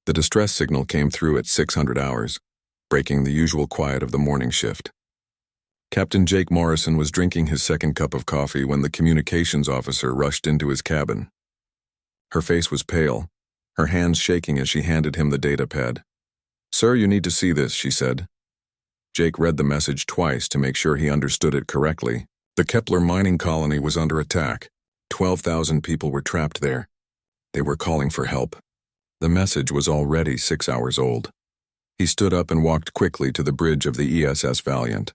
The distress signal came through at 600 hours, breaking the usual quiet of the morning shift. Captain Jake Morrison was drinking his second cup of coffee when the communications officer rushed into his cabin. Her face was pale, her hands shaking as she handed him the data pad. "Sir, you need to see this," she said. Jake read the message twice to make sure he understood it correctly. The Kepler mining colony was under attack. 12,000 people were trapped there. They were calling for help. The message was already 6 hours old. He stood up and walked quickly to the bridge of the ESS Valiant.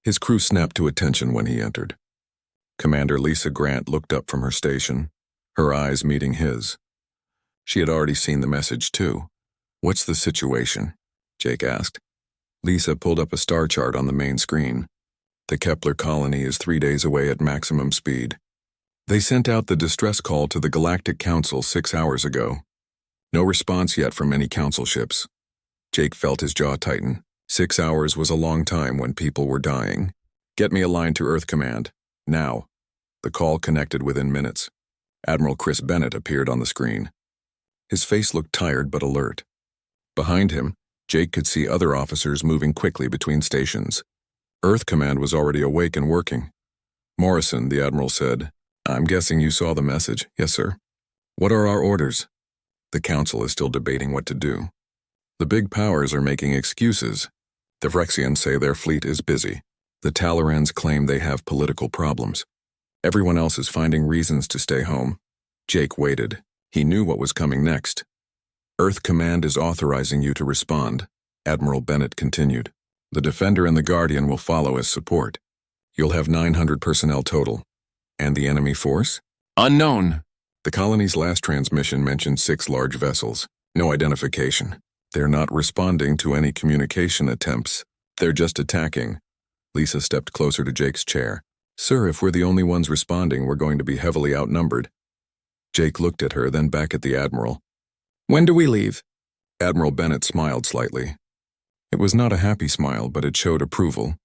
His crew snapped to attention when he entered. Commander Lisa Grant looked up from her station, her eyes meeting his. She had already seen the message too. "What's the situation?" Jake asked. Lisa pulled up a star chart on the main screen. "The Kepler colony is 3 days away at maximum speed. They sent out the distress call to the Galactic Council 6 hours ago. No response yet from any council ships." Jake felt his jaw tighten. 6 hours was a long time when people were dying. "Get me a line to Earth Command. Now." The call connected within minutes. Admiral Chris Bennett appeared on the screen. His face looked tired but alert. Behind him, Jake could see other officers moving quickly between stations. Earth Command was already awake and working. "Morrison," the Admiral said, "I'm guessing you saw the message." "Yes, sir." "What are our orders?" "The Council is still debating what to do. The big powers are making excuses. The Phyrexians say their fleet is busy. The Talorans claim they have political problems. Everyone else is finding reasons to stay home." Jake waited. He knew what was coming next. "Earth Command is authorizing you to respond," Admiral Bennett continued. "The Defender and the Guardian will follow as support. You'll have 900 personnel total. And the enemy force?" "Unknown." The colony's last transmission mentioned 6 large vessels. No identification. "They're not responding to any communication attempts. They're just attacking." Lisa stepped closer to Jake's chair. "Sir, if we're the only ones responding, we're going to be heavily outnumbered." Jake looked at her, then back at the Admiral. "When do we leave?" Admiral Bennett smiled slightly. It was not a happy smile, but it showed approval.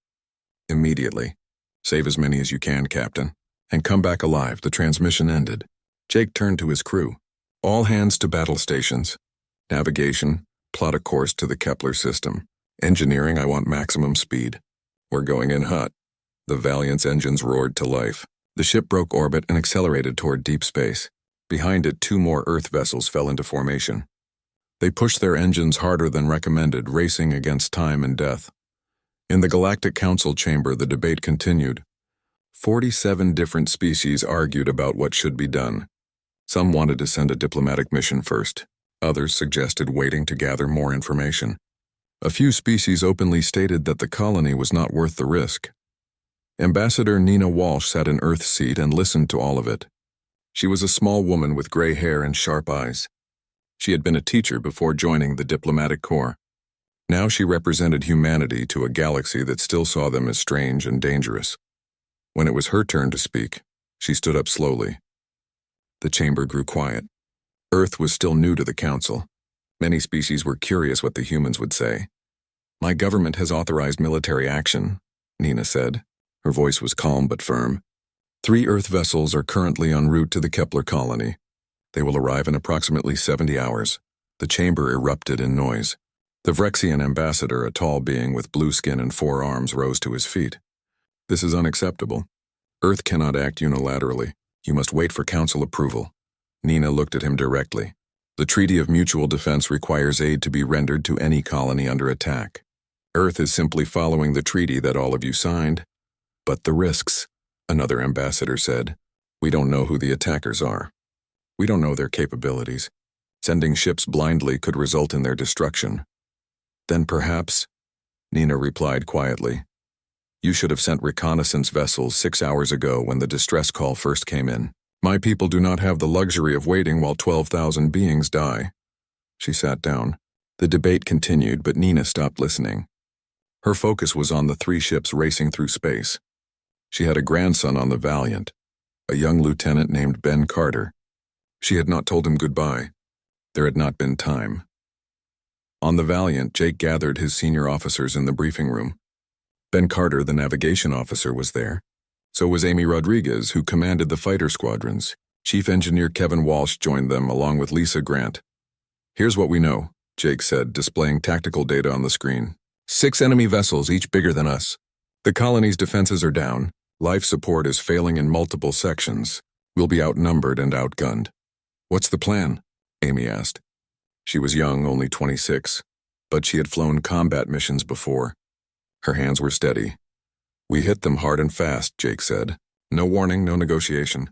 "Immediately. Save as many as you can, Captain. And come back alive." The transmission ended. Jake turned to his crew. "All hands to battle stations. Navigation, plot a course to the Kepler system. Engineering, I want maximum speed. We're going in hot." The Valiant's engines roared to life. The ship broke orbit and accelerated toward deep space. Behind it, 2 more Earth vessels fell into formation. They pushed their engines harder than recommended, racing against time and death. In the Galactic Council chamber, the debate continued. 47 different species argued about what should be done. Some wanted to send a diplomatic mission first. Others suggested waiting to gather more information. A few species openly stated that the colony was not worth the risk. Ambassador Nina Walsh sat in Earth's seat and listened to all of it. She was a small woman with gray hair and sharp eyes. She had been a teacher before joining the diplomatic corps. Now she represented humanity to a galaxy that still saw them as strange and dangerous. When it was her turn to speak, she stood up slowly. The chamber grew quiet. Earth was still new to the Council. Many species were curious what the humans would say. "My government has authorized military action," Nina said. Her voice was calm but firm. 3 Earth vessels are currently en route to the Kepler colony. They will arrive in approximately 70 hours. The chamber erupted in noise. The Phyrexian ambassador, a tall being with blue skin and 4 arms, rose to his feet. "This is unacceptable. Earth cannot act unilaterally. You must wait for Council approval." Nina looked at him directly. "The Treaty of Mutual Defense requires aid to be rendered to any colony under attack. Earth is simply following the treaty that all of you signed." "But the risks," another ambassador said. "We don't know who the attackers are. We don't know their capabilities. Sending ships blindly could result in their destruction." "Then perhaps," Nina replied quietly, "you should have sent reconnaissance vessels 6 hours ago when the distress call first came in. My people do not have the luxury of waiting while 12,000 beings die." She sat down. The debate continued, but Nina stopped listening. Her focus was on the 3 ships racing through space. She had a grandson on the Valiant, a young lieutenant named Ben Carter. She had not told him goodbye. There had not been time. On the Valiant, Jake gathered his senior officers in the briefing room. Ben Carter, the navigation officer, was there. So was Amy Rodriguez, who commanded the fighter squadrons. Chief Engineer Kevin Walsh joined them along with Lisa Grant. Here's what we know, Jake said, displaying tactical data on the screen. 6 enemy vessels, each bigger than us. The colony's defenses are down. Life support is failing in multiple sections. We'll be outnumbered and outgunned. What's the plan? Amy asked. She was young, only 26, but she had flown combat missions before. Her hands were steady. We hit them hard and fast, Jake said. No warning, no negotiation.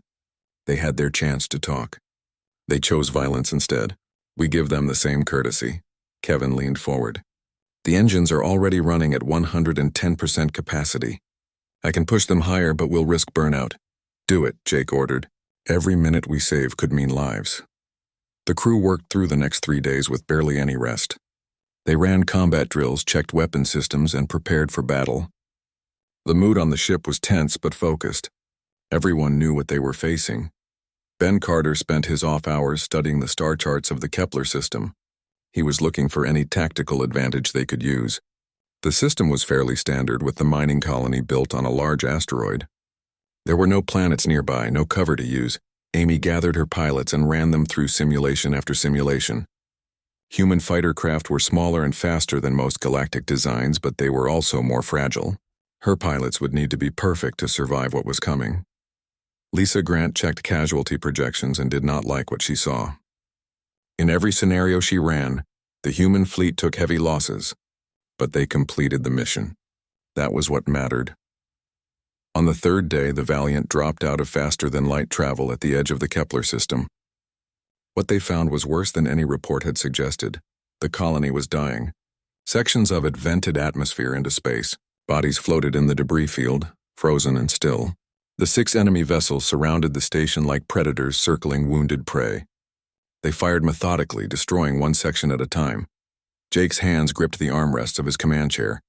They had their chance to talk. They chose violence instead. We give them the same courtesy. Kevin leaned forward. The engines are already running at 110% capacity. I can push them higher, but we'll risk burnout. Do it, Jake ordered. Every minute we save could mean lives. The crew worked through the next 3 days with barely any rest. They ran combat drills, checked weapon systems, and prepared for battle. The mood on the ship was tense but focused. Everyone knew what they were facing. Ben Carter spent his off hours studying the star charts of the Kepler system. He was looking for any tactical advantage they could use. The system was fairly standard, with the mining colony built on a large asteroid. There were no planets nearby, no cover to use. Amy gathered her pilots and ran them through simulation after simulation. Human fighter craft were smaller and faster than most galactic designs, but they were also more fragile. Her pilots would need to be perfect to survive what was coming. Lisa Grant checked casualty projections and did not like what she saw. In every scenario she ran, the human fleet took heavy losses, but they completed the mission. That was what mattered. On the 3rd day, the Valiant dropped out of faster-than-light travel at the edge of the Kepler system. What they found was worse than any report had suggested. The colony was dying. Sections of it vented atmosphere into space. Bodies floated in the debris field, frozen and still. The 6 enemy vessels surrounded the station like predators circling wounded prey. They fired methodically, destroying one section at a time. Jake's hands gripped the armrests of his command chair.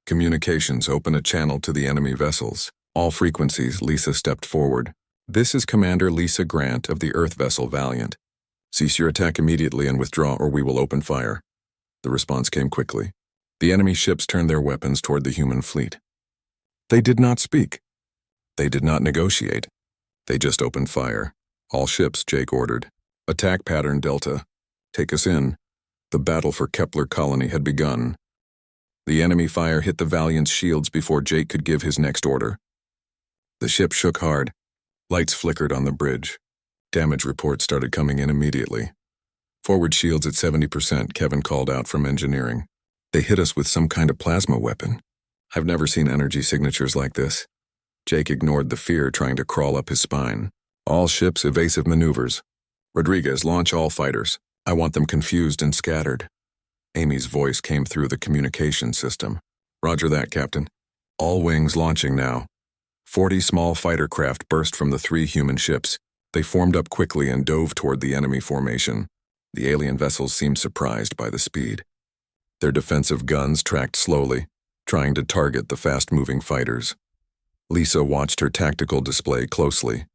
Communications, open a channel to the enemy vessels. All frequencies. Lisa stepped forward. This is Commander Lisa Grant of the Earth vessel Valiant. Cease your attack immediately and withdraw, or we will open fire. The response came quickly. The enemy ships turned their weapons toward the human fleet. They did not speak. They did not negotiate. They just opened fire. All ships, Jake ordered. Attack pattern Delta. Take us in. The battle for Kepler colony had begun. The enemy fire hit the Valiant's shields before Jake could give his next order. The ship shook hard. Lights flickered on the bridge. Damage reports started coming in immediately. Forward shields at 70%, Kevin called out from engineering. They hit us with some kind of plasma weapon. I've never seen energy signatures like this. Jake ignored the fear trying to crawl up his spine. All ships, evasive maneuvers. Rodriguez, launch all fighters. I want them confused and scattered. Amy's voice came through the communication system. Roger that, Captain. All wings launching now. 40 small fighter craft burst from the 3 human ships. They formed up quickly and dove toward the enemy formation. The alien vessels seemed surprised by the speed. Their defensive guns tracked slowly, trying to target the fast-moving fighters. Lisa watched her tactical display closely.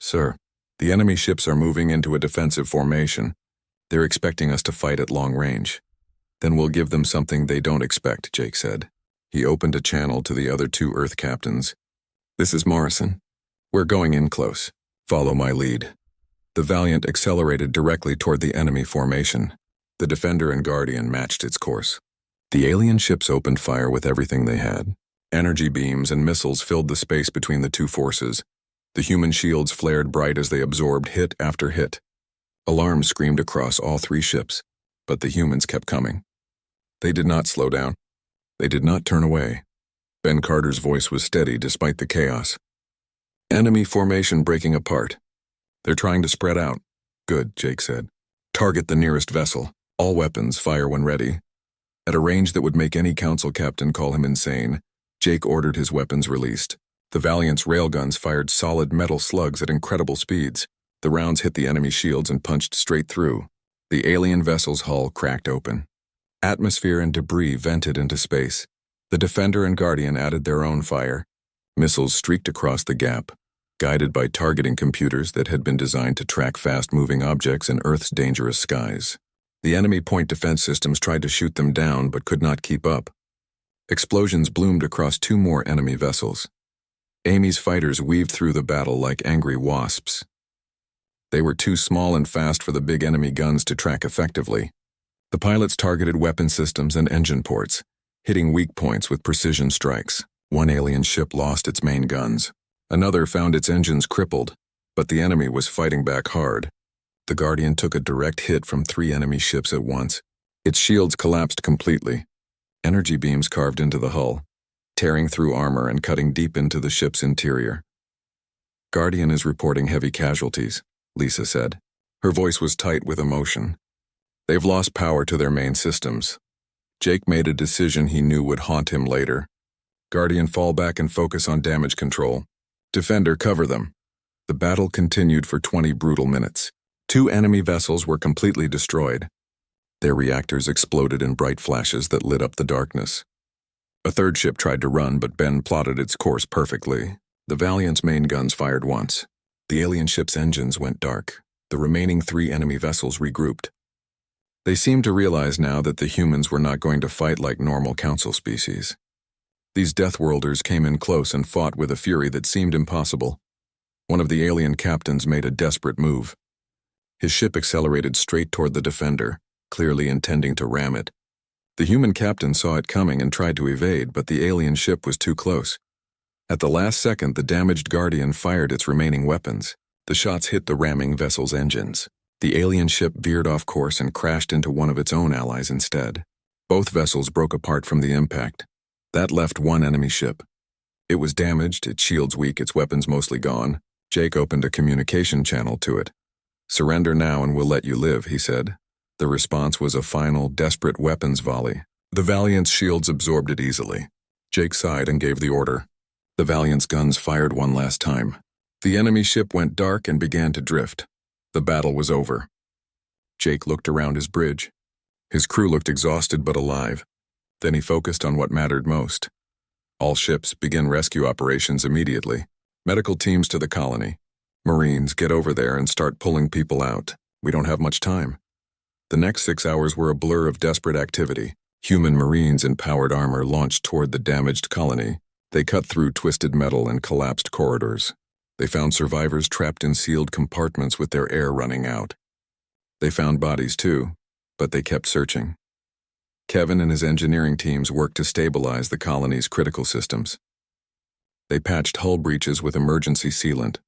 Sir, the enemy ships are moving into a defensive formation. They're expecting us to fight at long range. Then we'll give them something they don't expect, Jake said. He opened a channel to the other 2 Earth captains. This is Morrison. We're going in close. Follow my lead. The Valiant accelerated directly toward the enemy formation. The Defender and Guardian matched its course. The alien ships opened fire with everything they had. Energy beams and missiles filled the space between the 2 forces. The human shields flared bright as they absorbed hit after hit. Alarms screamed across all 3 ships, but the humans kept coming. They did not slow down. They did not turn away. Ben Carter's voice was steady despite the chaos. Enemy formation breaking apart. They're trying to spread out. Good, Jake said. Target the nearest vessel. All weapons, fire when ready. At a range that would make any council captain call him insane, Jake ordered his weapons released. The Valiant's railguns fired solid metal slugs at incredible speeds. The rounds hit the enemy shields and punched straight through. The alien vessel's hull cracked open. Atmosphere and debris vented into space. The Defender and Guardian added their own fire. Missiles streaked across the gap, guided by targeting computers that had been designed to track fast-moving objects in Earth's dangerous skies. The enemy point defense systems tried to shoot them down but could not keep up. Explosions bloomed across 2 more enemy vessels. Amy's fighters weaved through the battle like angry wasps. They were too small and fast for the big enemy guns to track effectively. The pilots targeted weapon systems and engine ports, hitting weak points with precision strikes. One alien ship lost its main guns. Another found its engines crippled, but the enemy was fighting back hard. The Guardian took a direct hit from 3 enemy ships at once. Its shields collapsed completely. Energy beams carved into the hull, tearing through armor and cutting deep into the ship's interior. Guardian is reporting heavy casualties, Lisa said. Her voice was tight with emotion. They've lost power to their main systems. Jake made a decision he knew would haunt him later. Guardian, fall back and focus on damage control. Defender, cover them. The battle continued for 20 brutal minutes. 2 enemy vessels were completely destroyed. Their reactors exploded in bright flashes that lit up the darkness. A 3rd ship tried to run, but Ben plotted its course perfectly. The Valiant's main guns fired once. The alien ship's engines went dark. The remaining 3 enemy vessels regrouped. They seemed to realize now that the humans were not going to fight like normal council species. These Deathworlders came in close and fought with a fury that seemed impossible. One of the alien captains made a desperate move. His ship accelerated straight toward the Defender, clearly intending to ram it. The human captain saw it coming and tried to evade, but the alien ship was too close. At the last second, the damaged Guardian fired its remaining weapons. The shots hit the ramming vessel's engines. The alien ship veered off course and crashed into one of its own allies instead. Both vessels broke apart from the impact. That left 1 enemy ship. It was damaged, its shields weak, its weapons mostly gone. Jake opened a communication channel to it. "Surrender now and we'll let you live," he said. The response was a final, desperate weapons volley. The Valiant's shields absorbed it easily. Jake sighed and gave the order. The Valiant's guns fired one last time. The enemy ship went dark and began to drift. The battle was over. Jake looked around his bridge. His crew looked exhausted but alive. Then he focused on what mattered most. All ships, begin rescue operations immediately. Medical teams to the colony. Marines, get over there and start pulling people out. We don't have much time. The next 6 hours were a blur of desperate activity. Human Marines in powered armor launched toward the damaged colony. They cut through twisted metal and collapsed corridors. They found survivors trapped in sealed compartments with their air running out. They found bodies too, but they kept searching. Kevin and his engineering teams worked to stabilize the colony's critical systems. They patched hull breaches with emergency sealant.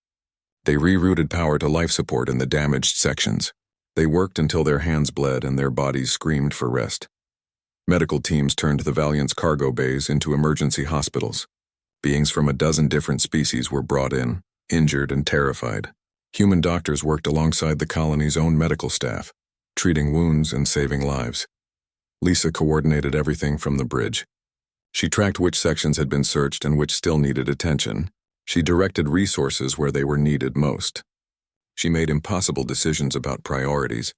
They rerouted power to life support in the damaged sections. They worked until their hands bled and their bodies screamed for rest. Medical teams turned the Valiant's cargo bays into emergency hospitals. Beings from a dozen different species were brought in, injured and terrified. Human doctors worked alongside the colony's own medical staff, treating wounds and saving lives. Lisa coordinated everything from the bridge. She tracked which sections had been searched and which still needed attention. She directed resources where they were needed most. She made impossible decisions about priorities,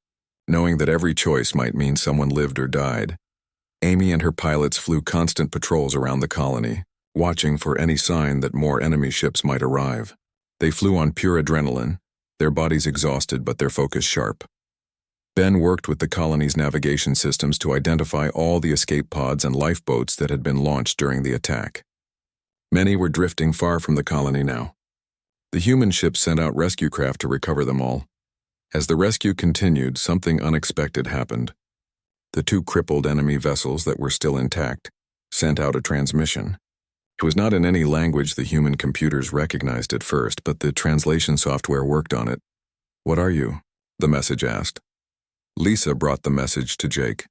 knowing that every choice might mean someone lived or died. Amy and her pilots flew constant patrols around the colony, watching for any sign that more enemy ships might arrive. They flew on pure adrenaline, their bodies exhausted but their focus sharp. Ben worked with the colony's navigation systems to identify all the escape pods and lifeboats that had been launched during the attack. Many were drifting far from the colony now. The human ships sent out rescue craft to recover them all. As the rescue continued, something unexpected happened. The 2 crippled enemy vessels that were still intact sent out a transmission. It was not in any language the human computers recognized at first, but the translation software worked on it. "What are you?" the message asked. Lisa brought the message to Jake.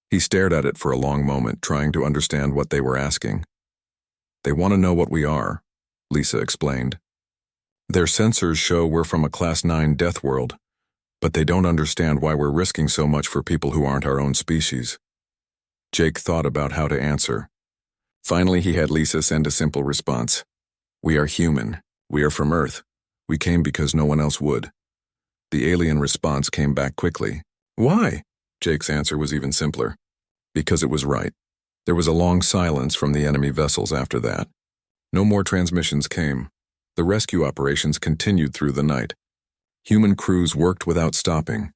He stared at it for a long moment, trying to understand what they were asking. "They want to know what we are," Lisa explained. "Their sensors show we're from a Class 9 death world, but they don't understand why we're risking so much for people who aren't our own species." Jake thought about how to answer. Finally, he had Lisa send a simple response. "We are human. We are from Earth. We came because no one else would." The alien response came back quickly. "Why?" Jake's answer was even simpler. "Because it was right." There was a long silence from the enemy vessels after that. No more transmissions came. The rescue operations continued through the night. Human crews worked without stopping,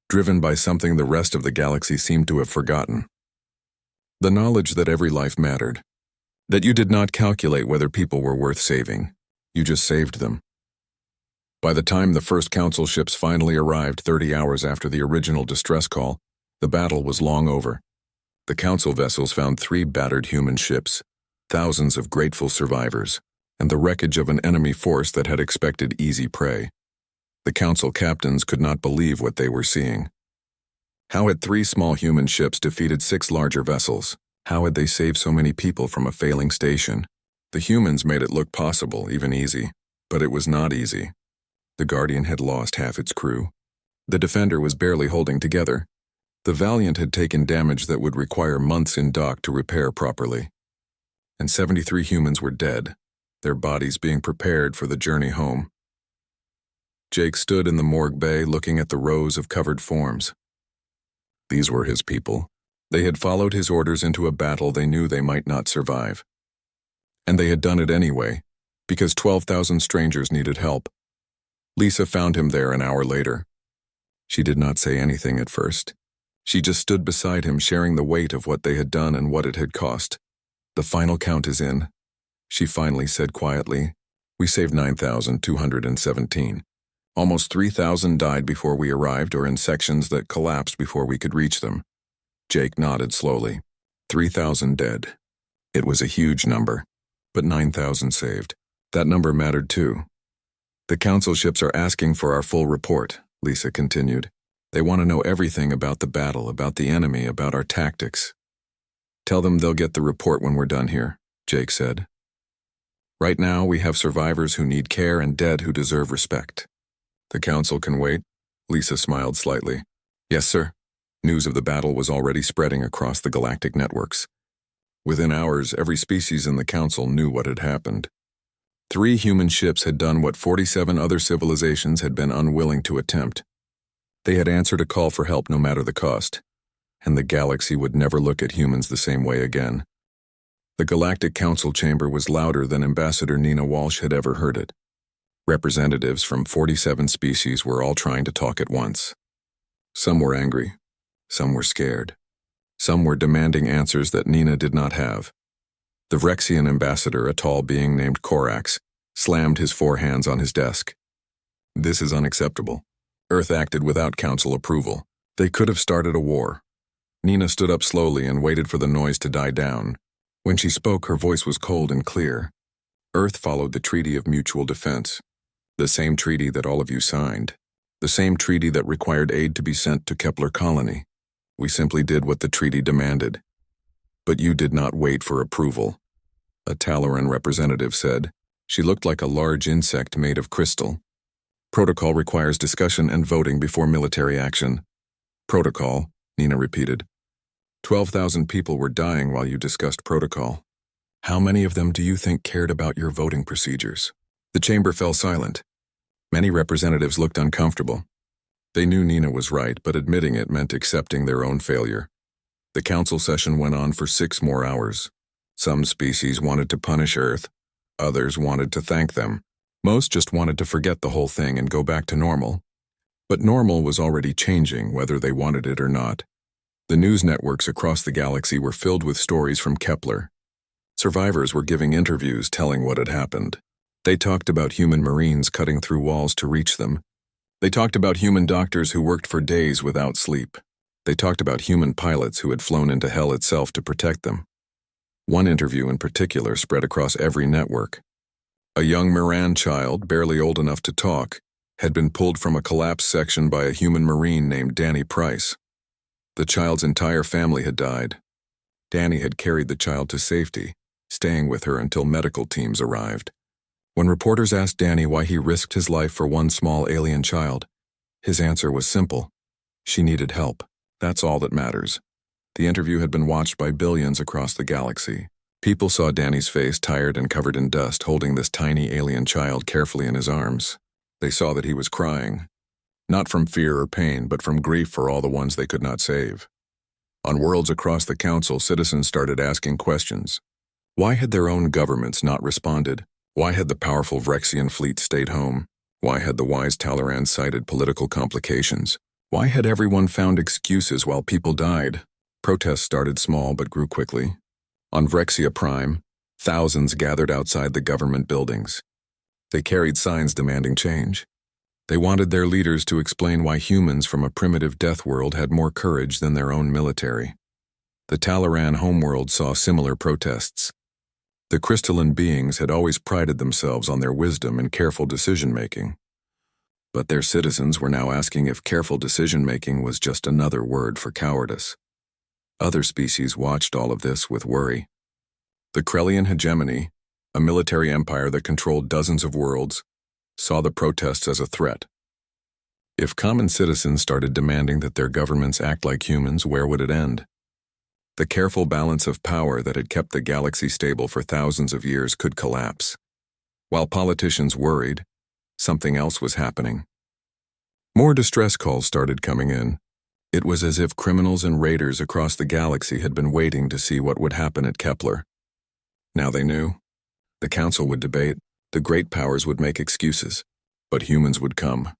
driven by something the rest of the galaxy seemed to have forgotten. The knowledge that every life mattered. That you did not calculate whether people were worth saving. You just saved them. By the time the first council ships finally arrived 30 hours after the original distress call, the battle was long over. The council vessels found 3 battered human ships, thousands of grateful survivors, and the wreckage of an enemy force that had expected easy prey. The council captains could not believe what they were seeing. How had 3 small human ships defeated 6 larger vessels? How had they saved so many people from a failing station? The humans made it look possible, even easy, but it was not easy. The Guardian had lost half its crew. The Defender was barely holding together. The Valiant had taken damage that would require months in dock to repair properly. And 73 humans were dead, their bodies being prepared for the journey home. Jake stood in the morgue bay looking at the rows of covered forms. These were his people. They had followed his orders into a battle they knew they might not survive. And they had done it anyway, because 12,000 strangers needed help. Lisa found him there an hour later. She did not say anything at first. She just stood beside him, sharing the weight of what they had done and what it had cost. "The final count is in," she finally said quietly. "We saved 9,217. Almost 3,000 died before we arrived or in sections that collapsed before we could reach them." Jake nodded slowly. 3,000 dead. It was a huge number, but 9,000 saved. That number mattered too. "The council ships are asking for our full report," Lisa continued. "They want to know everything about the battle, about the enemy, about our tactics." "Tell them they'll get the report when we're done here," Jake said. "Right now, we have survivors who need care and dead who deserve respect." "The council can wait," Lisa smiled slightly. "Yes, sir." News of the battle was already spreading across the galactic networks. Within hours, every species in the council knew what had happened. 3 human ships had done what 47 other civilizations had been unwilling to attempt. They had answered a call for help no matter the cost, and the galaxy would never look at humans the same way again. The Galactic Council chamber was louder than Ambassador Nina Walsh had ever heard it. Representatives from 47 species were all trying to talk at once. Some were angry. Some were scared. Some were demanding answers that Nina did not have. The Vrexian ambassador, a tall being named Korax, slammed his 4 hands on his desk. "This is unacceptable. Earth acted without council approval. They could have started a war." Nina stood up slowly and waited for the noise to die down. When she spoke, her voice was cold and clear. "Earth followed the Treaty of Mutual Defense, the same treaty that all of you signed, the same treaty that required aid to be sent to Kepler Colony. We simply did what the treaty demanded. But you did not wait for approval," a Talaran representative said. She looked like a large insect made of crystal. "Protocol requires discussion and voting before military action." "Protocol," Nina repeated. 12,000 people were dying while you discussed protocol. How many of them do you think cared about your voting procedures?" The chamber fell silent. Many representatives looked uncomfortable. They knew Nina was right, but admitting it meant accepting their own failure. The council session went on for 6 more hours. Some species wanted to punish Earth. Others wanted to thank them. Most just wanted to forget the whole thing and go back to normal. But normal was already changing, whether they wanted it or not. The news networks across the galaxy were filled with stories from Kepler. Survivors were giving interviews telling what had happened. They talked about human Marines cutting through walls to reach them. They talked about human doctors who worked for days without sleep. They talked about human pilots who had flown into hell itself to protect them. One interview in particular spread across every network. A young Moran child, barely old enough to talk, had been pulled from a collapsed section by a human Marine named Danny Price. The child's entire family had died. Danny had carried the child to safety, staying with her until medical teams arrived. When reporters asked Danny why he risked his life for one small alien child, his answer was simple. She needed help. That's all that matters. The interview had been watched by billions across the galaxy. People saw Danny's face, tired and covered in dust, holding this tiny alien child carefully in his arms. They saw that he was crying, not from fear or pain, but from grief for all the ones they could not save. On worlds across the council, citizens started asking questions. Why had their own governments not responded? Why had the powerful Vrexian fleet stayed home? Why had the wise Talaran cited political complications? Why had everyone found excuses while people died? Protests started small but grew quickly. On Vrexia Prime, thousands gathered outside the government buildings. They carried signs demanding change. They wanted their leaders to explain why humans from a primitive death world had more courage than their own military. The Talaran homeworld saw similar protests. The crystalline beings had always prided themselves on their wisdom and careful decision-making. But their citizens were now asking if careful decision-making was just another word for cowardice. Other species watched all of this with worry. The Krellian hegemony, a military empire that controlled dozens of worlds, saw the protests as a threat. If common citizens started demanding that their governments act like humans, where would it end? The careful balance of power that had kept the galaxy stable for thousands of years could collapse. While politicians worried, something else was happening. More distress calls started coming in. It was as if criminals and raiders across the galaxy had been waiting to see what would happen at Kepler. Now they knew. The Council would debate, the great powers would make excuses, but humans would come.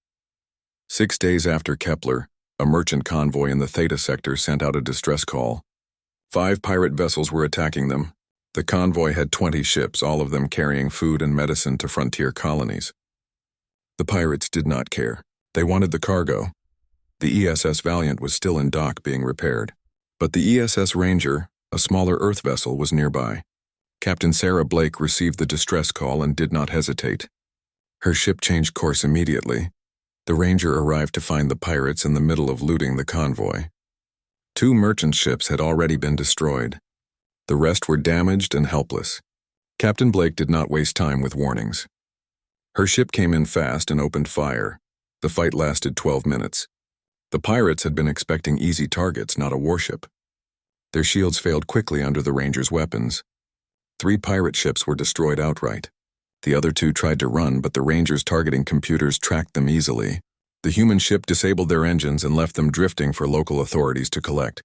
6 days after Kepler, a merchant convoy in the Theta sector sent out a distress call. 5 pirate vessels were attacking them. The convoy had 20 ships, all of them carrying food and medicine to frontier colonies. The pirates did not care. They wanted the cargo. The ESS Valiant was still in dock being repaired. But the ESS Ranger, a smaller Earth vessel, was nearby. Captain Sarah Blake received the distress call and did not hesitate. Her ship changed course immediately. The Ranger arrived to find the pirates in the middle of looting the convoy. 2 merchant ships had already been destroyed. The rest were damaged and helpless. Captain Blake did not waste time with warnings. Her ship came in fast and opened fire. The fight lasted 12 minutes. The pirates had been expecting easy targets, not a warship. Their shields failed quickly under the Ranger's weapons. 3 pirate ships were destroyed outright. The other 2 tried to run, but the Ranger's targeting computers tracked them easily. The human ship disabled their engines and left them drifting for local authorities to collect.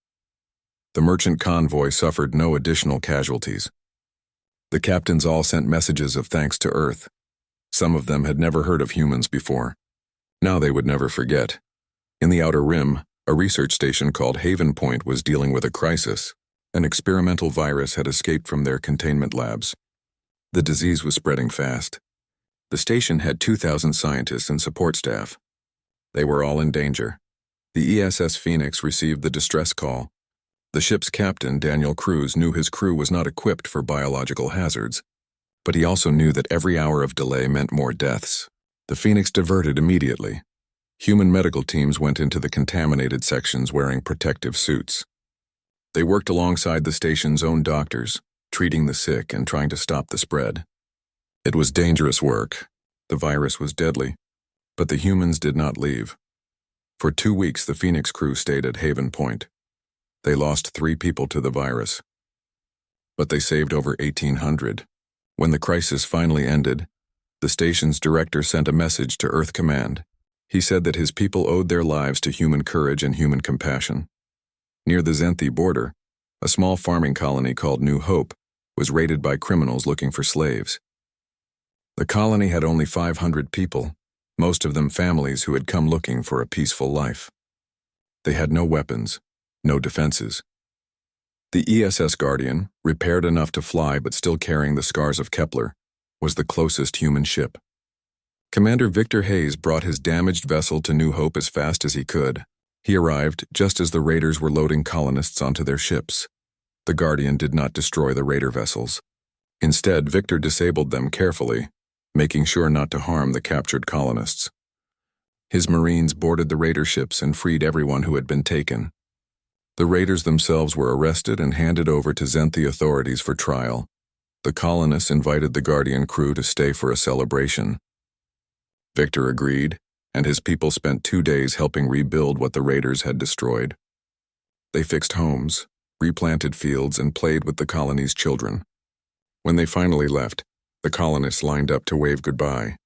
The merchant convoy suffered no additional casualties. The captains all sent messages of thanks to Earth. Some of them had never heard of humans before. Now they would never forget. In the Outer Rim, a research station called Haven Point was dealing with a crisis. An experimental virus had escaped from their containment labs. The disease was spreading fast. The station had 2,000 scientists and support staff. They were all in danger. The ESS Phoenix received the distress call. The ship's captain, Daniel Cruz, knew his crew was not equipped for biological hazards, but he also knew that every hour of delay meant more deaths. The Phoenix diverted immediately. Human medical teams went into the contaminated sections wearing protective suits. They worked alongside the station's own doctors, treating the sick and trying to stop the spread. It was dangerous work. The virus was deadly. But the humans did not leave. For 2 weeks, the Phoenix crew stayed at Haven Point. They lost 3 people to the virus. But they saved over 1,800. When the crisis finally ended, the station's director sent a message to Earth Command. He said that his people owed their lives to human courage and human compassion. Near the Zenthi border, a small farming colony called New Hope was raided by criminals looking for slaves. The colony had only 500 people, most of them families who had come looking for a peaceful life. They had no weapons, no defenses. The ESS Guardian, repaired enough to fly but still carrying the scars of Kepler, was the closest human ship. Commander Victor Hayes brought his damaged vessel to New Hope as fast as he could. He arrived just as the raiders were loading colonists onto their ships. The Guardian did not destroy the raider vessels. Instead, Victor disabled them carefully, making sure not to harm the captured colonists. His Marines boarded the raider ships and freed everyone who had been taken. The raiders themselves were arrested and handed over to Zenthi authorities for trial. The colonists invited the Guardian crew to stay for a celebration. Victor agreed, and his people spent 2 days helping rebuild what the raiders had destroyed. They fixed homes, replanted fields, and played with the colony's children. When they finally left, the colonists lined up to wave goodbye.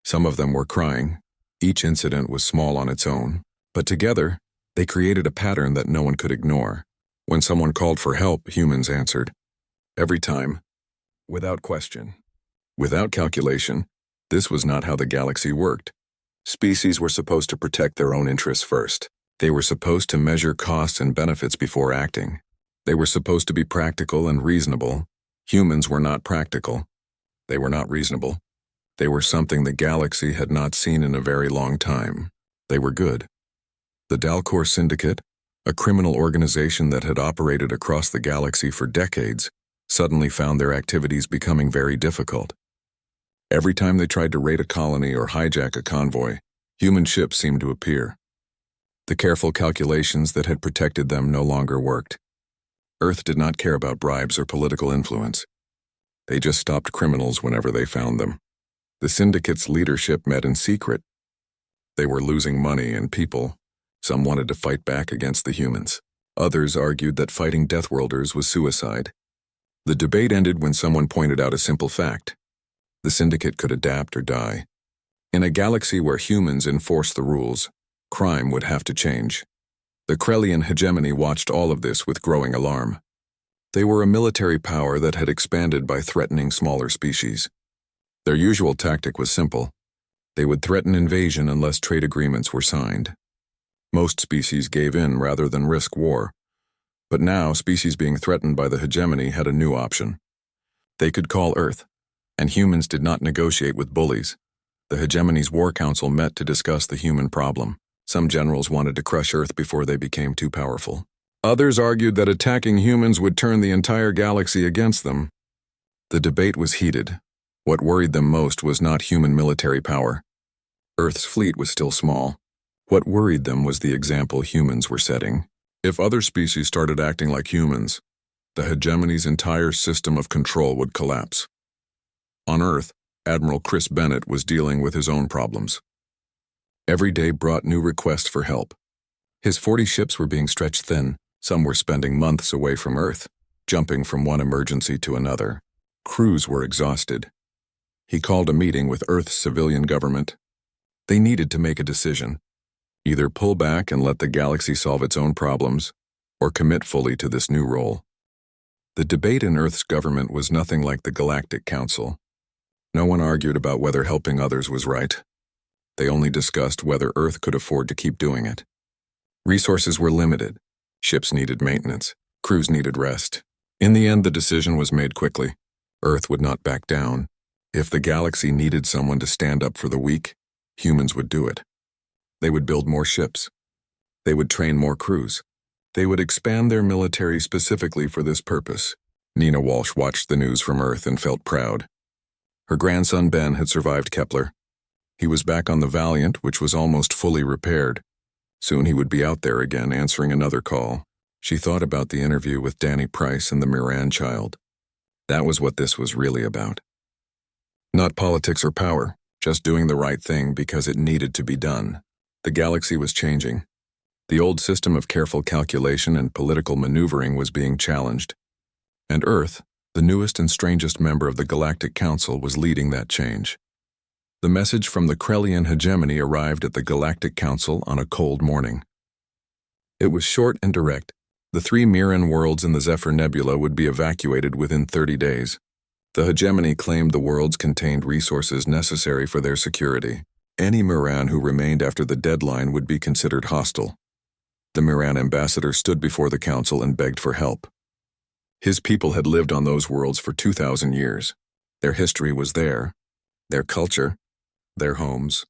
Some of them were crying. Each incident was small on its own, but together, they created a pattern that no one could ignore. When someone called for help, humans answered. Every time, without question, without calculation. This was not how the galaxy worked. Species were supposed to protect their own interests first. They were supposed to measure costs and benefits before acting. They were supposed to be practical and reasonable. Humans were not practical. They were not reasonable. They were something the galaxy had not seen in a very long time. They were good. The Dalcor Syndicate, a criminal organization that had operated across the galaxy for decades, suddenly found their activities becoming very difficult. Every time they tried to raid a colony or hijack a convoy, human ships seemed to appear. The careful calculations that had protected them no longer worked. Earth did not care about bribes or political influence. They just stopped criminals whenever they found them. The Syndicate's leadership met in secret. They were losing money and people. Some wanted to fight back against the humans. Others argued that fighting Deathworlders was suicide. The debate ended when someone pointed out a simple fact. The Syndicate could adapt or die. In a galaxy where humans enforce the rules, crime would have to change. The Krellian hegemony watched all of this with growing alarm. They were a military power that had expanded by threatening smaller species. Their usual tactic was simple. They would threaten invasion unless trade agreements were signed. Most species gave in rather than risk war. But now, species being threatened by the hegemony had a new option. They could call Earth, and humans did not negotiate with bullies. The hegemony's war council met to discuss the human problem. Some generals wanted to crush Earth before they became too powerful. Others argued that attacking humans would turn the entire galaxy against them. The debate was heated. What worried them most was not human military power. Earth's fleet was still small. What worried them was the example humans were setting. If other species started acting like humans, the hegemony's entire system of control would collapse. On Earth, Admiral Chris Bennett was dealing with his own problems. Every day brought new requests for help. His 40 ships were being stretched thin. Some were spending months away from Earth, jumping from one emergency to another. Crews were exhausted. He called a meeting with Earth's civilian government. They needed to make a decision. Either pull back and let the galaxy solve its own problems, or commit fully to this new role. The debate in Earth's government was nothing like the Galactic Council. No one argued about whether helping others was right. They only discussed whether Earth could afford to keep doing it. Resources were limited. Ships needed maintenance. Crews needed rest. In the end, the decision was made quickly. Earth would not back down. If the galaxy needed someone to stand up for the weak, humans would do it. They would build more ships. They would train more crews. They would expand their military specifically for this purpose. Nina Walsh watched the news from Earth and felt proud. Her grandson Ben had survived Kepler. He was back on the Valiant, which was almost fully repaired. Soon he would be out there again answering another call. She thought about the interview with Danny Price and the Miran child. That was what this was really about. Not politics or power, just doing the right thing because it needed to be done. The galaxy was changing. The old system of careful calculation and political maneuvering was being challenged. And Earth, the newest and strangest member of the Galactic Council, was leading that change. The message from the Krellian hegemony arrived at the Galactic Council on a cold morning. It was short and direct. The 3 Miran worlds in the Zephyr Nebula would be evacuated within 30 days. The hegemony claimed the worlds contained resources necessary for their security. Any Miran who remained after the deadline would be considered hostile. The Miran ambassador stood before the council and begged for help. His people had lived on those worlds for 2,000 years. Their history was there, their culture, their homes.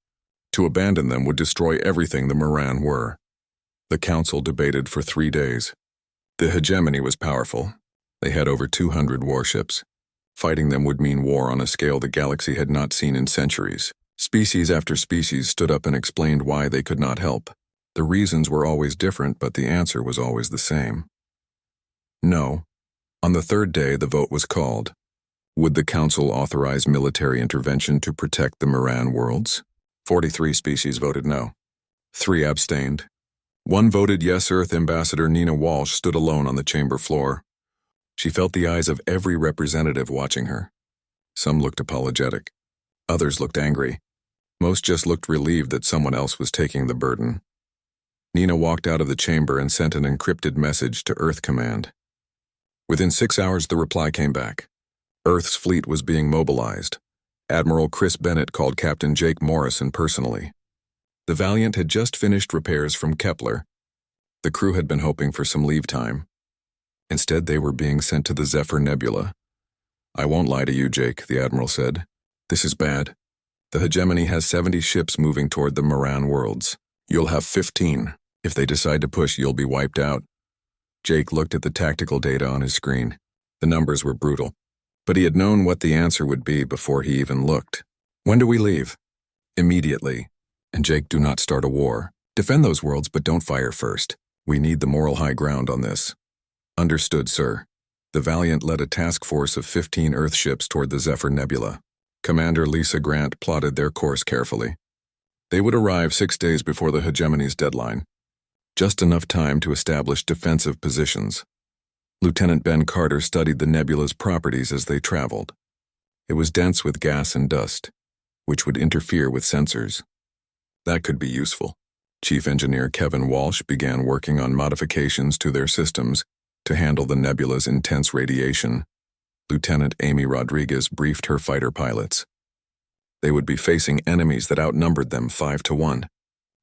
To abandon them would destroy everything the Miran were. The council debated for 3 days. The hegemony was powerful. They had over 200 warships. Fighting them would mean war on a scale the galaxy had not seen in centuries. Species after species stood up and explained why they could not help. The reasons were always different, but the answer was always the same. No. On the 3rd day, the vote was called. Would the council authorize military intervention to protect the Miran worlds? 43 species voted no. 3 abstained. 1 voted yes. Earth ambassador Nina Walsh stood alone on the chamber floor. She felt the eyes of every representative watching her. Some looked apologetic. Others looked angry. Most just looked relieved that someone else was taking the burden. Nina walked out of the chamber and sent an encrypted message to Earth Command. Within 6 hours, the reply came back. Earth's fleet was being mobilized. Admiral Chris Bennett called Captain Jake Morrison personally. The Valiant had just finished repairs from Kepler. The crew had been hoping for some leave time. Instead, they were being sent to the Zephyr Nebula. "I won't lie to you, Jake," the Admiral said. "This is bad. The hegemony has 70 ships moving toward the Moran worlds. You'll have 15. If they decide to push, you'll be wiped out. Jake looked at the tactical data on his screen. The numbers were brutal, but he had known what the answer would be before he even looked. When do we leave? Immediately. And Jake, do not start a war. Defend those worlds, but don't fire first. We need the moral high ground on this. Understood, sir. The Valiant led a task force of 15 Earth ships toward the Zephyr Nebula. Commander Lisa Grant plotted their course carefully. They would arrive 6 days before the hegemony's deadline. Just enough time to establish defensive positions. Lieutenant Ben Carter studied the nebula's properties as they traveled. It was dense with gas and dust, which would interfere with sensors. That could be useful. Chief Engineer Kevin Walsh began working on modifications to their systems to handle the nebula's intense radiation. Lieutenant Amy Rodriguez briefed her fighter pilots. They would be facing enemies that outnumbered them 5-1.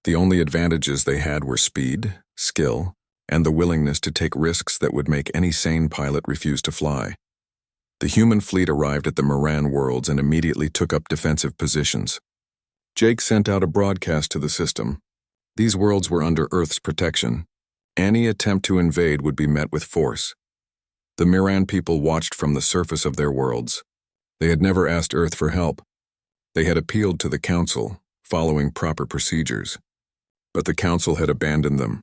The only advantages they had were speed, skill, and the willingness to take risks that would make any sane pilot refuse to fly. The human fleet arrived at the Moran worlds and immediately took up defensive positions. Jake sent out a broadcast to the system. These worlds were under Earth's protection. Any attempt to invade would be met with force. The Moran people watched from the surface of their worlds. They had never asked Earth for help. They had appealed to the Council, following proper procedures. But the Council had abandoned them.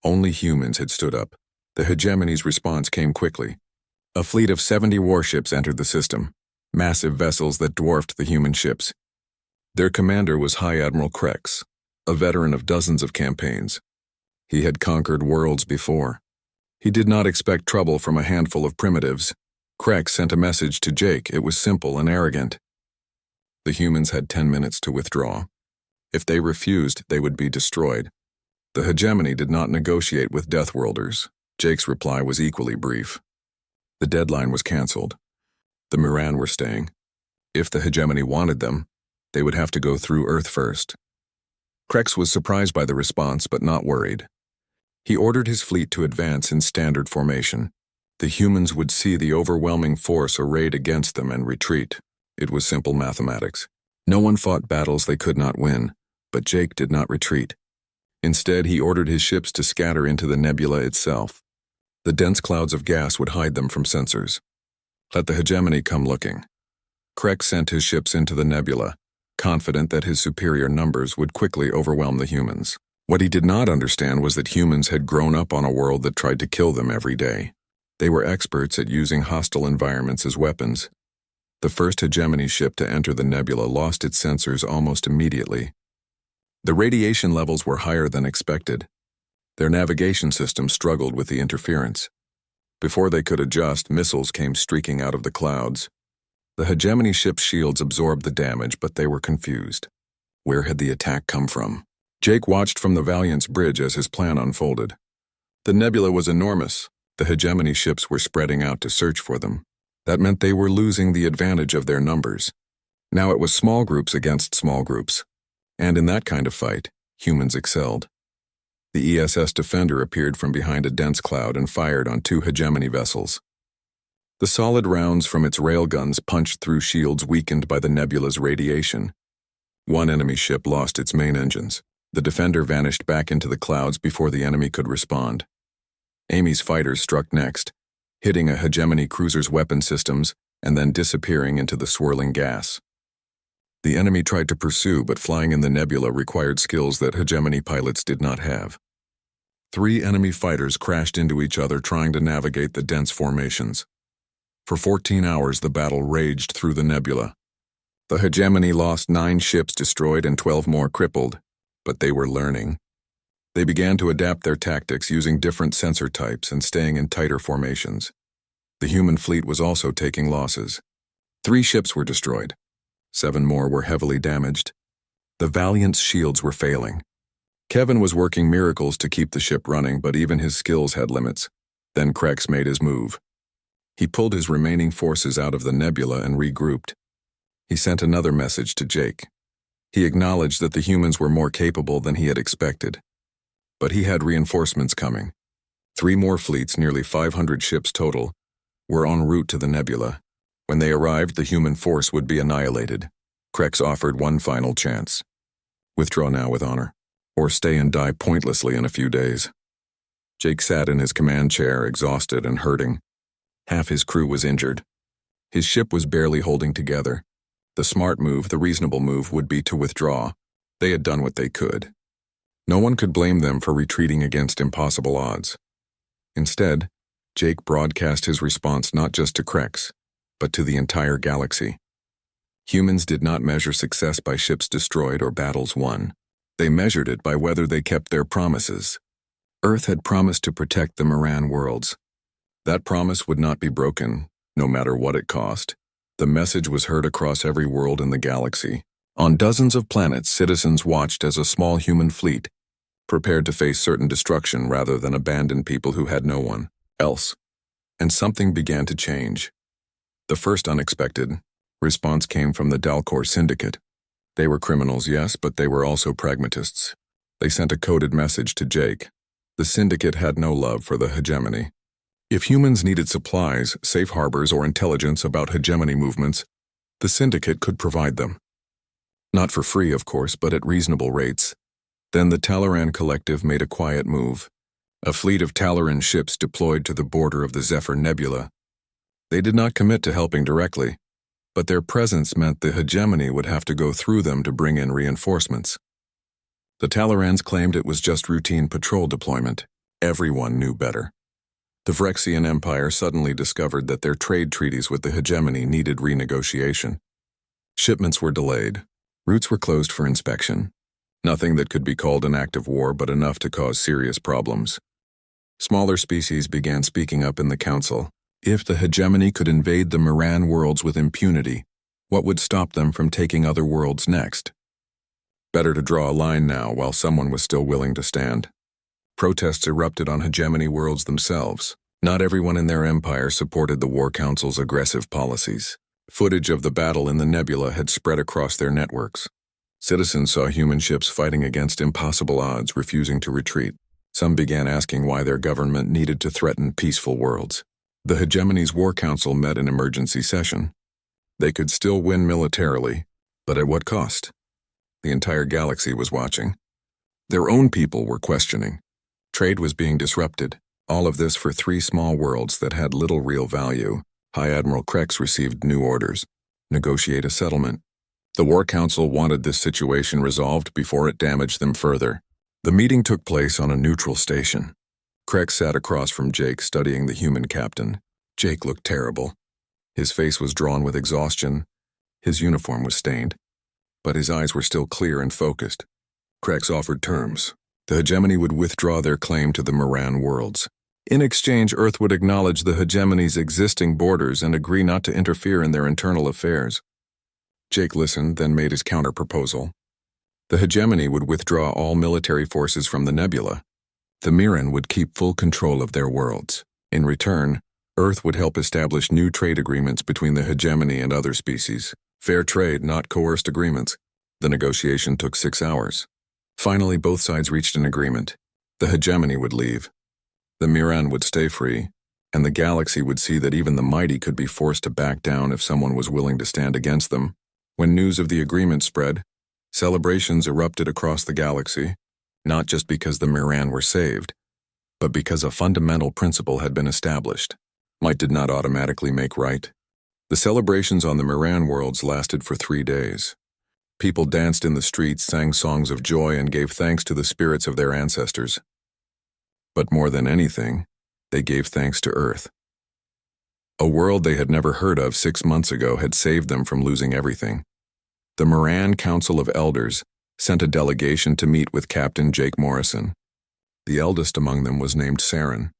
Only humans had stood up. The hegemony's response came quickly. A fleet of 70 warships entered the system, massive vessels that dwarfed the human ships. Their commander was High Admiral Krex, a veteran of dozens of campaigns. He had conquered worlds before. He did not expect trouble from a handful of primitives. Krex sent a message to Jake. It was simple and arrogant. The humans had 10 minutes to withdraw. If they refused, they would be destroyed. The hegemony did not negotiate with Deathworlders. Jake's reply was equally brief. The deadline was cancelled. The Moran were staying. If the hegemony wanted them, they would have to go through Earth first. Krex was surprised by the response, but not worried. He ordered his fleet to advance in standard formation. The humans would see the overwhelming force arrayed against them and retreat. It was simple mathematics. No one fought battles they could not win, but Jake did not retreat. Instead, he ordered his ships to scatter into the nebula itself. The dense clouds of gas would hide them from sensors. Let the hegemony come looking. Krex sent his ships into the nebula, confident that his superior numbers would quickly overwhelm the humans. What he did not understand was that humans had grown up on a world that tried to kill them every day. They were experts at using hostile environments as weapons. The first hegemony ship to enter the nebula lost its sensors almost immediately. The radiation levels were higher than expected. Their navigation system struggled with the interference. Before they could adjust, missiles came streaking out of the clouds. The hegemony ship's shields absorbed the damage, but they were confused. Where had the attack come from? Jake watched from the Valiant's bridge as his plan unfolded. The nebula was enormous. The hegemony ships were spreading out to search for them. That meant they were losing the advantage of their numbers. Now it was small groups against small groups. And in that kind of fight, humans excelled. The ESS Defender appeared from behind a dense cloud and fired on 2 hegemony vessels. The solid rounds from its railguns punched through shields weakened by the nebula's radiation. One enemy ship lost its main engines. The Defender vanished back into the clouds before the enemy could respond. Amy's fighters struck next, hitting a hegemony cruiser's weapon systems and then disappearing into the swirling gas. The enemy tried to pursue, but flying in the nebula required skills that hegemony pilots did not have. 3 enemy fighters crashed into each other trying to navigate the dense formations. For 14 hours, the battle raged through the nebula. The hegemony lost 9 ships destroyed and 12 more crippled, but they were learning. They began to adapt their tactics using different sensor types and staying in tighter formations. The human fleet was also taking losses. 3 ships were destroyed. 7 more were heavily damaged. The Valiant's shields were failing. Kevin was working miracles to keep the ship running, but even his skills had limits. Then Krex made his move. He pulled his remaining forces out of the nebula and regrouped. He sent another message to Jake. He acknowledged that the humans were more capable than he had expected. But he had reinforcements coming. 3 more fleets, nearly 500 ships total, were en route to the nebula. When they arrived, the human force would be annihilated. Krex offered one final chance. Withdraw now with honor, or stay and die pointlessly in a few days. Jake sat in his command chair, exhausted and hurting. Half his crew was injured. His ship was barely holding together. The smart move, the reasonable move, would be to withdraw. They had done what they could. No one could blame them for retreating against impossible odds. Instead, Jake broadcast his response not just to Krex, but to the entire galaxy. Humans did not measure success by ships destroyed or battles won. They measured it by whether they kept their promises. Earth had promised to protect the Moran worlds. That promise would not be broken, no matter what it cost. The message was heard across every world in the galaxy. On dozens of planets, citizens watched as a small human fleet prepared to face certain destruction rather than abandon people who had no one else. And something began to change. The first unexpected response came from the Dalcor Syndicate. They were criminals, yes, but they were also pragmatists. They sent a coded message to Jake. The Syndicate had no love for the hegemony. If humans needed supplies, safe harbors, or intelligence about hegemony movements, the Syndicate could provide them. Not for free, of course, but at reasonable rates. Then the Talaran Collective made a quiet move. A fleet of Talaran ships deployed to the border of the Zephyr Nebula. They did not commit to helping directly, but their presence meant the hegemony would have to go through them to bring in reinforcements. The Talarans claimed it was just routine patrol deployment. Everyone knew better. The Phyrexian Empire suddenly discovered that their trade treaties with the hegemony needed renegotiation. Shipments were delayed. Routes were closed for inspection. Nothing that could be called an act of war, but enough to cause serious problems. Smaller species began speaking up in the council. If the hegemony could invade the Moran worlds with impunity, what would stop them from taking other worlds next? Better to draw a line now while someone was still willing to stand. Protests erupted on hegemony worlds themselves. Not everyone in their empire supported the War Council's aggressive policies. Footage of the battle in the nebula had spread across their networks. Citizens saw human ships fighting against impossible odds, refusing to retreat. Some began asking why their government needed to threaten peaceful worlds. The hegemony's War Council met in emergency session. They could still win militarily, but at what cost? The entire galaxy was watching. Their own people were questioning. Trade was being disrupted. All of this for 3 small worlds that had little real value. High Admiral Krex received new orders. Negotiate a settlement. The War Council wanted this situation resolved before it damaged them further. The meeting took place on a neutral station. Krex sat across from Jake, studying the human captain. Jake looked terrible. His face was drawn with exhaustion. His uniform was stained, but his eyes were still clear and focused. Krex offered terms. The hegemony would withdraw their claim to the Moran worlds. In exchange, Earth would acknowledge the hegemony's existing borders and agree not to interfere in their internal affairs. Jake listened, then made his counter-proposal. The hegemony would withdraw all military forces from the nebula. The Mirren would keep full control of their worlds. In return, Earth would help establish new trade agreements between the hegemony and other species. Fair trade, not coerced agreements. The negotiation took 6 hours. Finally, both sides reached an agreement. The hegemony would leave. The Mirren would stay free, and the galaxy would see that even the mighty could be forced to back down if someone was willing to stand against them. When news of the agreement spread, celebrations erupted across the galaxy, not just because the Mirren were saved, but because a fundamental principle had been established. Might did not automatically make right. The celebrations on the Moran worlds lasted for 3 days. People danced in the streets, sang songs of joy, and gave thanks to the spirits of their ancestors. But more than anything, they gave thanks to Earth. A world they had never heard of 6 months ago had saved them from losing everything. The Moran Council of Elders sent a delegation to meet with Captain Jake Morrison. The eldest among them was named Saren.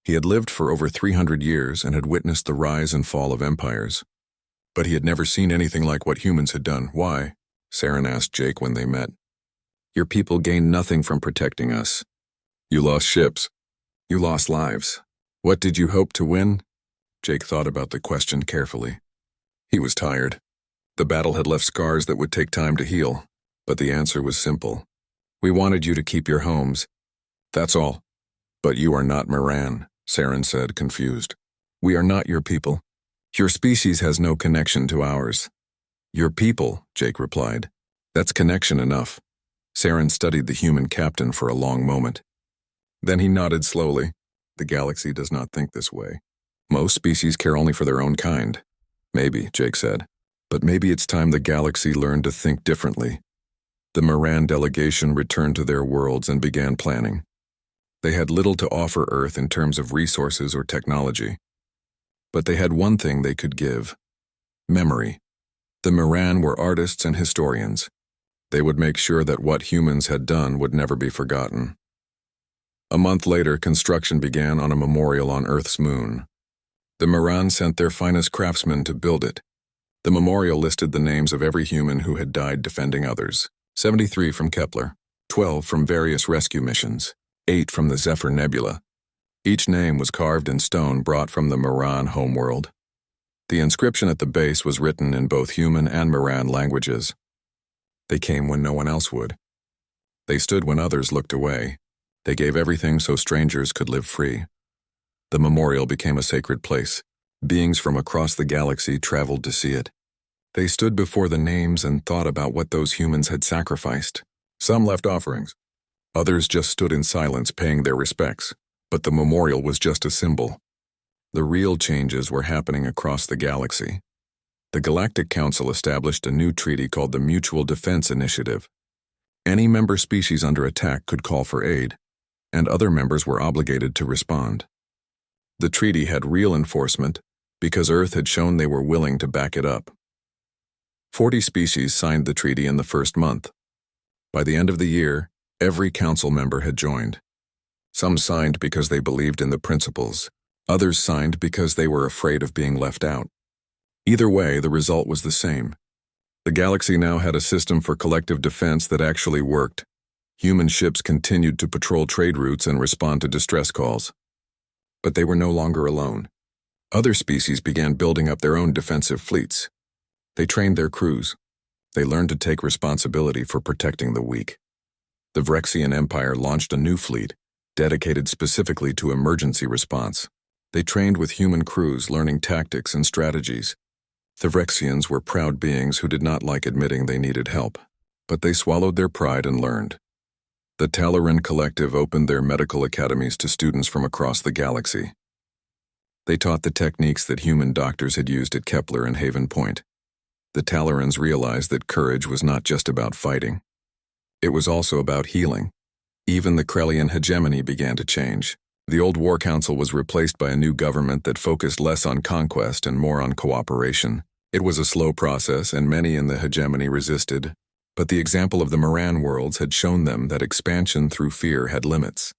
He had lived for over 300 years and had witnessed the rise and fall of empires. But he had never seen anything like what humans had done. Why? Saren asked Jake when they met. Your people gained nothing from protecting us. You lost ships. You lost lives. What did you hope to win? Jake thought about the question carefully. He was tired. The battle had left scars that would take time to heal, but the answer was simple. We wanted you to keep your homes. That's all. But you are not Moran, Saren said, confused. We are not your people. Your species has no connection to ours. Your people, Jake replied. That's connection enough. Saren studied the human captain for a long moment. Then he nodded slowly. The galaxy does not think this way. Most species care only for their own kind. Maybe, Jake said. But maybe it's time the galaxy learned to think differently. The Moran delegation returned to their worlds and began planning. They had little to offer Earth in terms of resources or technology. But they had one thing they could give: memory. The Moran were artists and historians. They would make sure that what humans had done would never be forgotten. A month later, construction began on a memorial on Earth's moon. The Moran sent their finest craftsmen to build it. The memorial listed the names of every human who had died defending others. 73 from Kepler, 12 from various rescue missions, 8 from the Zephyr Nebula. Each name was carved in stone brought from the Moran homeworld. The inscription at the base was written in both human and Moran languages. They came when no one else would. They stood when others looked away. They gave everything so strangers could live free. The memorial became a sacred place. Beings from across the galaxy traveled to see it. They stood before the names and thought about what those humans had sacrificed. Some left offerings. Others just stood in silence paying their respects. But the memorial was just a symbol. The real changes were happening across the galaxy. The Galactic Council established a new treaty called the Mutual Defense Initiative. Any member species under attack could call for aid, and other members were obligated to respond. The treaty had real enforcement because Earth had shown they were willing to back it up. 40 species signed the treaty in the first month. By the end of the year, every council member had joined. Some signed because they believed in the principles. Others signed because they were afraid of being left out. Either way, the result was the same. The galaxy now had a system for collective defense that actually worked. Human ships continued to patrol trade routes and respond to distress calls. But they were no longer alone. Other species began building up their own defensive fleets. They trained their crews. They learned to take responsibility for protecting the weak. The Vrexian Empire launched a new fleet, dedicated specifically to emergency response. They trained with human crews, learning tactics and strategies. The Vrexians were proud beings who did not like admitting they needed help, but they swallowed their pride and learned. The Talaran Collective opened their medical academies to students from across the galaxy. They taught the techniques that human doctors had used at Kepler and Haven Point. The Talarans realized that courage was not just about fighting. It was also about healing. Even the Krellian hegemony began to change. The old war council was replaced by a new government that focused less on conquest and more on cooperation. It was a slow process, and many in the hegemony resisted. But the example of the Moran worlds had shown them that expansion through fear had limits.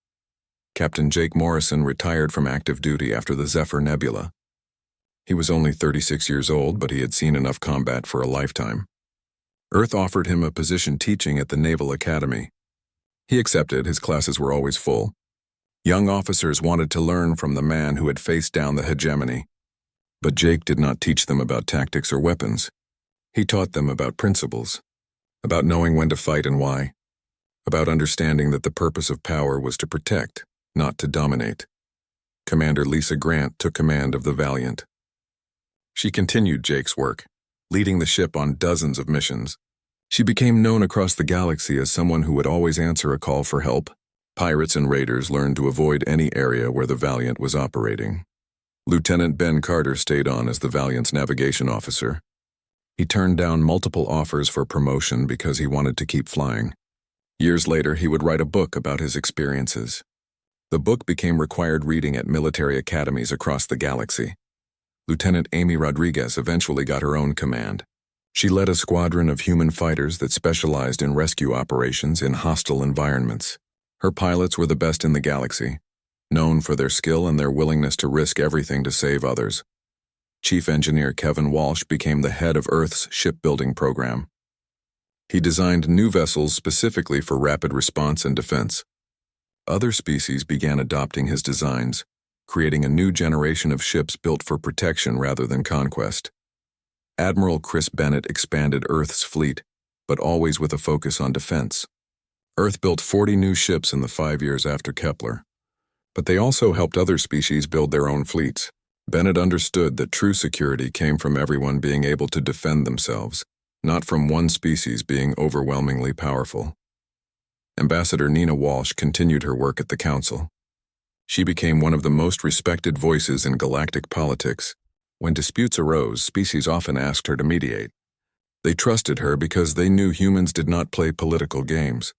Captain Jake Morrison retired from active duty after the Zephyr Nebula. He was only 36 years old, but he had seen enough combat for a lifetime. Earth offered him a position teaching at the Naval Academy. He accepted. His classes were always full. Young officers wanted to learn from the man who had faced down the hegemony. But Jake did not teach them about tactics or weapons. He taught them about principles, about knowing when to fight and why, about understanding that the purpose of power was to protect, not to dominate. Commander Lisa Grant took command of the Valiant. She continued Jake's work, leading the ship on dozens of missions. She became known across the galaxy as someone who would always answer a call for help. Pirates and raiders learned to avoid any area where the Valiant was operating. Lieutenant Ben Carter stayed on as the Valiant's navigation officer. He turned down multiple offers for promotion because he wanted to keep flying. Years later, he would write a book about his experiences. The book became required reading at military academies across the galaxy. Lieutenant Amy Rodriguez eventually got her own command. She led a squadron of human fighters that specialized in rescue operations in hostile environments. Her pilots were the best in the galaxy, known for their skill and their willingness to risk everything to save others. Chief Engineer Kevin Walsh became the head of Earth's shipbuilding program. He designed new vessels specifically for rapid response and defense. Other species began adopting his designs, creating a new generation of ships built for protection rather than conquest. Admiral Chris Bennett expanded Earth's fleet, but always with a focus on defense. Earth built 40 new ships in the 5 years after Kepler. But they also helped other species build their own fleets. Bennett understood that true security came from everyone being able to defend themselves. not from one species being overwhelmingly powerful. Ambassador Nina Walsh continued her work at the Council. She became one of the most respected voices in galactic politics. When disputes arose, species often asked her to mediate. They trusted her because they knew humans did not play political games.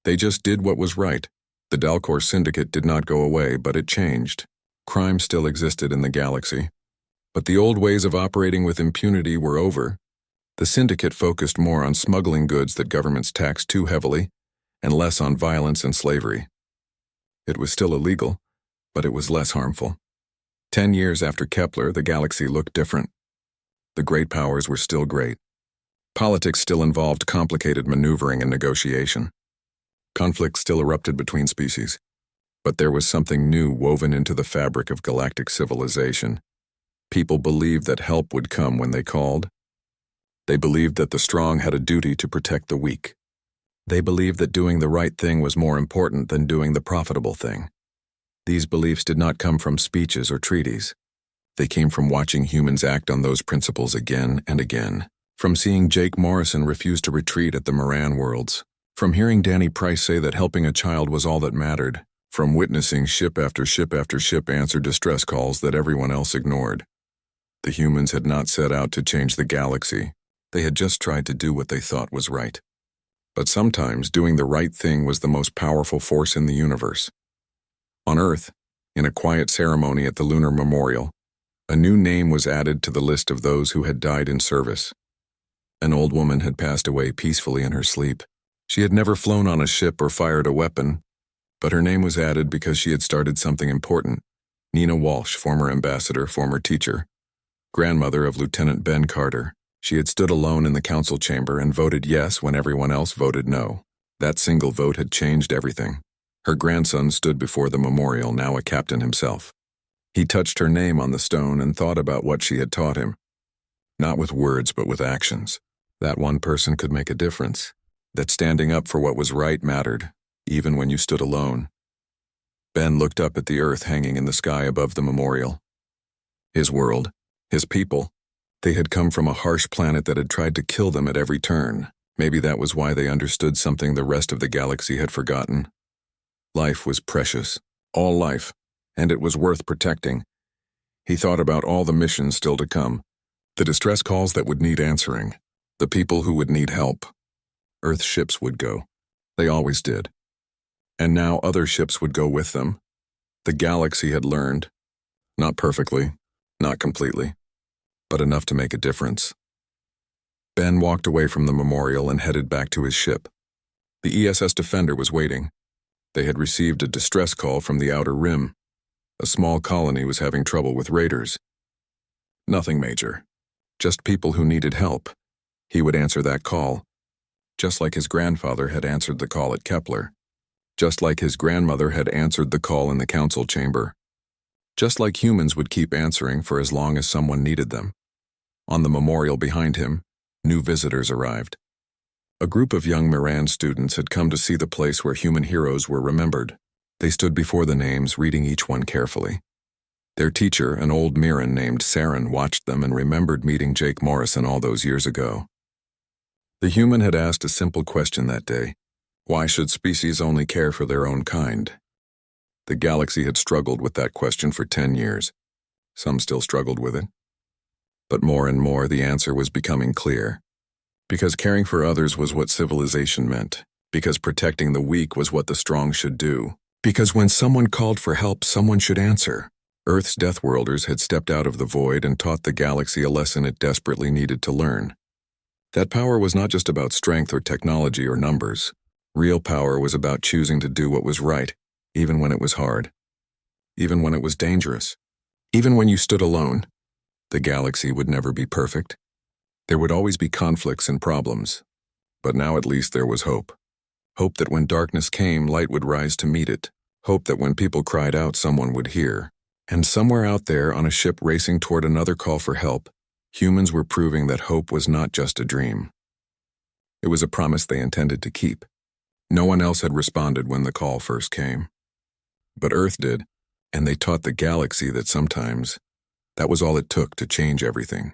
They just did what was right. The Dalcor Syndicate did not go away, but it changed. Crime still existed in the galaxy. But the old ways of operating with impunity were over. The Syndicate focused more on smuggling goods that governments taxed too heavily, and less on violence and slavery. It was still illegal, but it was less harmful. 10 years after Kepler, the galaxy looked different. The great powers were still great. Politics still involved complicated maneuvering and negotiation. Conflict still erupted between species. But there was something new woven into the fabric of galactic civilization. People believed that help would come when they called. They believed that the strong had a duty to protect the weak. They believed that doing the right thing was more important than doing the profitable thing. These beliefs did not come from speeches or treaties. They came from watching humans act on those principles again and again. From seeing Jake Morrison refuse to retreat at the Moran Worlds. From hearing Danny Price say that helping a child was all that mattered. From witnessing ship after ship after ship answer distress calls that everyone else ignored. The humans had not set out to change the galaxy. They had just tried to do what they thought was right. But sometimes doing the right thing was the most powerful force in the universe. On Earth, in a quiet ceremony at the Lunar Memorial, a new name was added to the list of those who had died in service. An old woman had passed away peacefully in her sleep. She had never flown on a ship or fired a weapon, but her name was added because she had started something important. Nina Walsh, former ambassador, former teacher, grandmother of Lieutenant Ben Carter. She had stood alone in the council chamber and voted yes when everyone else voted no. That single vote had changed everything. Her grandson stood before the memorial, now a captain himself. He touched her name on the stone and thought about what she had taught him. Not with words, but with actions. That one person could make a difference. That standing up for what was right mattered, even when you stood alone. Ben looked up at the earth hanging in the sky above the memorial. His world, his people, they had come from a harsh planet that had tried to kill them at every turn. Maybe that was why they understood something the rest of the galaxy had forgotten. Life was precious, all life, and it was worth protecting. He thought about all the missions still to come, the distress calls that would need answering, the people who would need help. Earth ships would go. They always did. And now other ships would go with them. The galaxy had learned. Not perfectly, not completely, but enough to make a difference. Ben walked away from the memorial and headed back to his ship. The ESS Defender was waiting. They had received a distress call from the Outer Rim. A small colony was having trouble with raiders. Nothing major. Just people who needed help. He would answer that call. Just like his grandfather had answered the call at Kepler. Just like his grandmother had answered the call in the council chamber. Just like humans would keep answering for as long as someone needed them. On the memorial behind him, new visitors arrived. A group of young Moran students had come to see the place where human heroes were remembered. They stood before the names, reading each one carefully. Their teacher, an old Mirren named Saren, watched them and remembered meeting Jake Morrison all those years ago. The human had asked a simple question that day. Why should species only care for their own kind? The galaxy had struggled with that question for 10 years. Some still struggled with it. But more and more the answer was becoming clear. Because caring for others was what civilization meant. Because protecting the weak was what the strong should do. Because when someone called for help, someone should answer. Earth's Deathworlders had stepped out of the void and taught the galaxy a lesson it desperately needed to learn. That power was not just about strength or technology or numbers. Real power was about choosing to do what was right, even when it was hard. Even when it was dangerous. Even when you stood alone. The galaxy would never be perfect. There would always be conflicts and problems. But now at least there was hope. Hope that when darkness came, light would rise to meet it. Hope that when people cried out, someone would hear. And somewhere out there on a ship racing toward another call for help, humans were proving that hope was not just a dream. It was a promise they intended to keep. No one else had responded when the call first came. But Earth did, and they taught the galaxy that sometimes that was all it took to change everything.